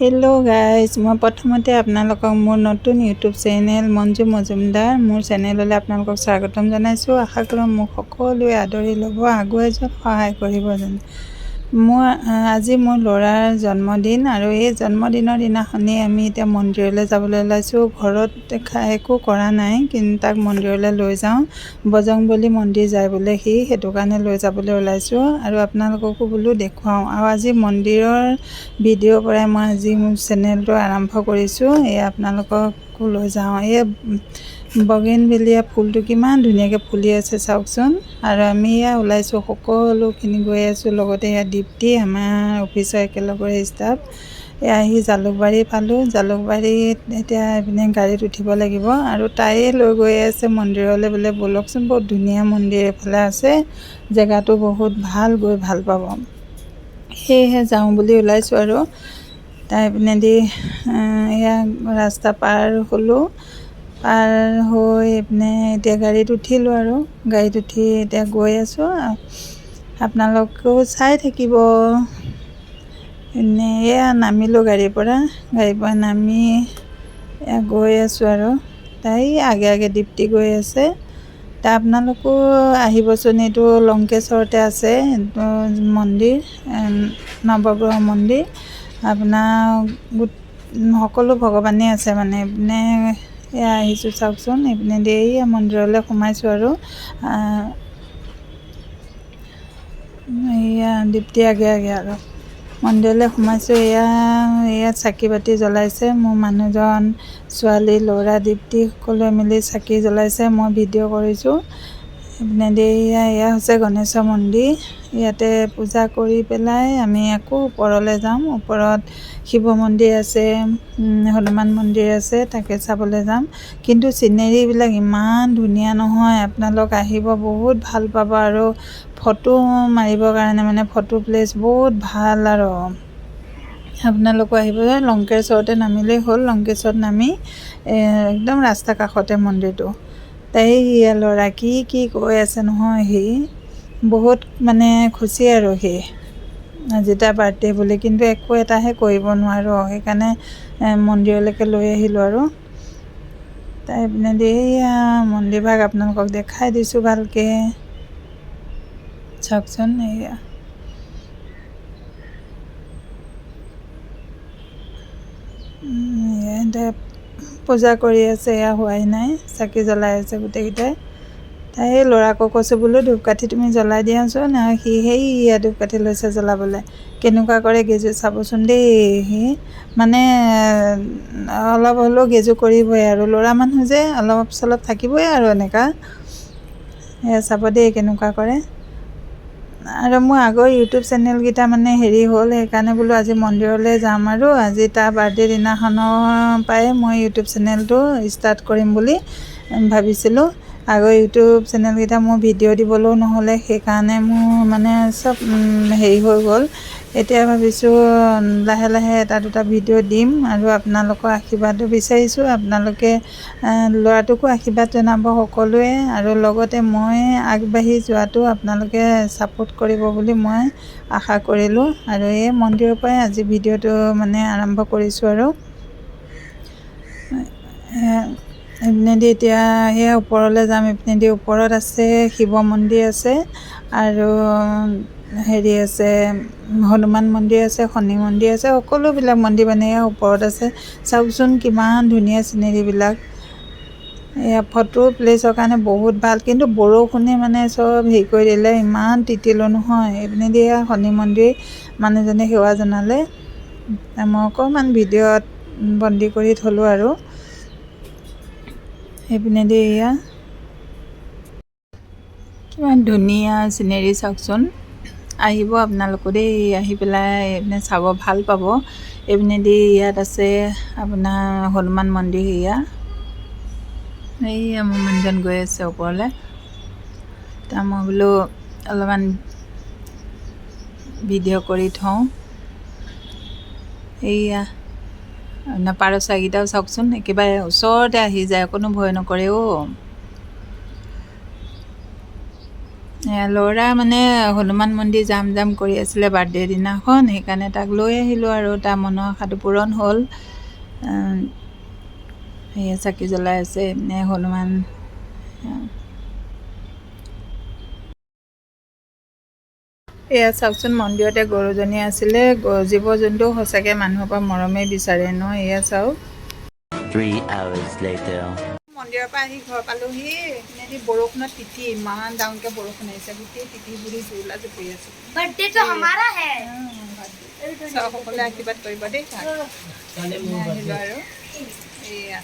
Hello' guys, মই প্ৰথমতে আপোনালোকক মোৰ নতুন ইউটিউব চেনেল মঞ্জু মজুমদাৰ মোৰ চেনেললৈ আপোনালোকক স্বাগতম জনাইছোঁ। আশা কৰোঁ মোক সকলোৱে আদৰি ল'ব, আগুৱাই যোৱাত সহায় কৰিব যেন। আজি মোৰ ল'ৰাৰ জন্মদিন আৰু এই জন্মদিনৰ দিনাখনেই আমি এতিয়া মন্দিৰলৈ যাবলৈ ওলাইছোঁ। ঘৰত একো কৰা নাই, কিন্তু তাক মন্দিৰলৈ লৈ যাওঁ। বজৰংবলী মন্দিৰ যায় বোলে সেইটো কাৰণে লৈ যাবলৈ ওলাইছোঁ আৰু আপোনালোককো বোলো দেখুৱাওঁ। আৰু আজি মন্দিৰৰ ভিডিঅ'ৰ পৰাই মই আজি মোৰ চেনেলটো আৰম্ভ কৰিছোঁ। আপোনালোককো লৈ যাওঁ। বগেনভেলিয়া ফুলটো কিমান ধুনীয়াকৈ ফুলি আছে চাওকচোন। আৰু আমি ওলাইছোঁ, সকলোখিনি গৈ আছোঁ। লগতে দীপ্তি, আমাৰ অফিচৰ একেলগৰে ষ্টাফ। আহি জালুকবাৰী পালোঁ। জালুকবাৰীত এতিয়া এইপিনে গাড়ীত উঠিব লাগিব আৰু তাইয়ে লৈ গৈ আছে মন্দিৰলৈ বোলে ব'লকচোন, বহুত ধুনীয়া মন্দিৰ এফালে আছে, জেগাটো বহুত ভাল, গৈ ভাল পাব। সেয়েহে যাওঁ বুলি ওলাইছোঁ আৰু তাই পিনেদি ৰাস্তা পাৰ হ'লোঁ। পাৰ হৈ এইপিনে এতিয়া গাড়ীত উঠিলোঁ আৰু গাড়ীত উঠি এতিয়া গৈ আছোঁ। আপোনালোকেও চাই থাকিব। নামিলোঁ গাড়ীৰ পৰা নামি গৈ আছোঁ আৰু তাই আগে আগে দীপ্তি গৈ আছে। আপোনালোকো আহিবচোন, এইটো লংকেশ্বৰতে আছে মন্দিৰ, নৱগ্ৰহ মন্দিৰ। আপোনাৰ সকলো ভগৱানেই আছে মানে। এইপিনে আহিছোঁ চাওকচোন, এইপিনে মন্দিৰলৈ সোমাইছোঁ আৰু দীপ্তি আগে আগে আৰু মন্দিৰলৈ সোমাইছোঁ। চাকি বাতি জ্বলাইছে মোৰ মানুহজন, ছোৱালী, ল'ৰা, দীপ্তি সকলোৱে মিলি চাকি জ্বলাইছে। মই ভিডিঅ' কৰিছোঁ। এইপিনে হৈছে গণেশৰ মন্দিৰ। ইয়াতে পূজা কৰি পেলাই আমি আকৌ ওপৰলৈ যাম। ওপৰত শিৱ মন্দিৰ আছে, হনুমান মন্দিৰ আছে, তাকে চাবলৈ যাম। কিন্তু চিনেৰীবিলাক ইমান ধুনীয়া নহয়, আপোনালোক আহিব, বহুত ভাল পাব। আৰু ফটো মাৰিবৰ কাৰণে মানে ফটো প্লেচ বহুত ভাল। আৰু আপোনালোকো আহিব। লংকেশ্বৰতে নামিলেই হ'ল। লংকেশ্বৰত নামি একদম ৰাস্তা কাষতে মন্দিৰটো। তাই ল'ৰা কি কৈ আছে নহয়, বহুত মানে খুচি আৰু আজি তাৰ বাৰ্থডে বুলি, কিন্তু একো এটাহে কৰিব নোৱাৰোঁ। সেইকাৰণে মন্দিৰলৈকে লৈ আহিলোঁ আৰু তাই পিনেদি মন্দিৰভাগ আপোনালোকক দেখাই দিছোঁ ভালকৈ চাওকচোন। পূজা কৰি আছে, হোৱাই নাই, চাকি জ্বলাই আছে গোটেইকেইটাই। তাই ল'ৰাকো কৈছোঁ বোলো ধূপকাঠি তুমি জ্বলাই দিয়াচোন। সি ধূপকাঠি লৈছে জ্বলাবলৈ। কেনেকুৱা কৰে গেজু চাবচোন দেই। মানে অলপ হ'লেও গেজু কৰিবই আৰু ল'ৰা মানুহ যে অলপ চলপ থাকিবই আৰু এনেকুৱা। চাব দেই কেনেকুৱা কৰে। আৰু মোৰ আগৰ ইউটিউব চেনেলকেইটা মানে হ'ল, সেইকাৰণে বোলো আজি মন্দিৰলৈ যাম। আৰু আজি তাৰ বাৰ্থডে দিনাখনৰ পৰাই মই ইউটিউব চেনেলটো ষ্টাৰ্ট কৰিম বুলি ভাবিছিলোঁ। আগৰ ইউটিউব চেনেলকেইটা মোৰ ভিডিঅ' দিবলৈও নহ'লে, সেইকাৰণে মোৰ মানে চব হৈ গ'ল। এতিয়া ভাবিছোঁ লাহে লাহে এটা দুটা ভিডিঅ' দিম আৰু আপোনালোকৰ আশীৰ্বাদো বিচাৰিছোঁ। আপোনালোকে ল'ৰাটোকো আশীৰ্বাদ জনাব সকলোৱে। আৰু লগতে মই আগবাঢ়ি যোৱাটো আপোনালোকে ছাপোৰ্ট কৰিব বুলি মই আশা কৰিলোঁ। আৰু এই মন্দিৰৰ পৰাই আজি ভিডিঅ'টো মানে আৰম্ভ কৰিছোঁ। আৰু এইপিনেদি এতিয়া ওপৰলৈ যাম। এইপিনেদি ওপৰত আছে শিৱ মন্দিৰ আছে আৰু আছে হনুমান মন্দিৰ আছে, শনি মন্দিৰ আছে, সকলোবিলাক মন্দিৰ মানে ওপৰত আছে। চাওকচোন কিমান ধুনীয়া চিনেৰীবিলাক। ফটো প্লেচৰ কাৰণে বহুত ভাল, কিন্তু বৰষুণে মানে চব কৰি দিলে, ইমান তিতিলোঁ নহয়। এইপিনেদি শনি মন্দিৰ মানুহজনে সেৱা জনালে। মই অকণমান ভিডিঅ'ত বন্দী কৰি থ'লোঁ আৰু সেইপিনেদি কিমান ধুনীয়া চিনেৰী চাওকচোন। আহিব আপোনালোকো দেই, আহি পেলাই এইপিনে চাব, ভাল পাব। এইপিনেদি ইয়াত আছে আপোনাৰ হনুমান মন্দিৰ। মোৰ মানুহজন গৈ আছে ওপৰলৈ। মই বোলো অলপমান ভিডিঅ' কৰি থওঁ। পাৰ চৰাইকেইটাও চাওকচোন, একেবাৰে ওচৰতে আহি যায়, কোনো ভয় নকৰে। ল'ৰা মানে হনুমান মন্দিৰ যাম যাম কৰি আছিলে বাৰ্থডে দিনাখন, সেইকাৰণে তাক লৈ আহিলোঁ আৰু তাৰ মনৰ আশাটো পূৰণ হ'ল। সেয়ে চাকি জ্বলাই আছে মানে হনুমান। এয়া চাওকচোন, মন্দিৰতে গৰুজনী আছিলে। জীৱ জন্তু সঁচাকৈ মানুহৰ পৰা মৰমেই বিচাৰে ন। এয়া চাওক, 3 hours later. মন্দিৰৰ পৰা আহি ঘৰ পালোহি। এইপিনেদি বৰষুণত তিতি, ইমান ডাঙৰকৈ বৰষুণ আহিছে, গোটেই তিতি বুঢ়ি জোৰোলা জপি আছো। সকলোৱে আশীৰ্বাদ কৰিব দেই। আহিলোঁ আৰু এয়া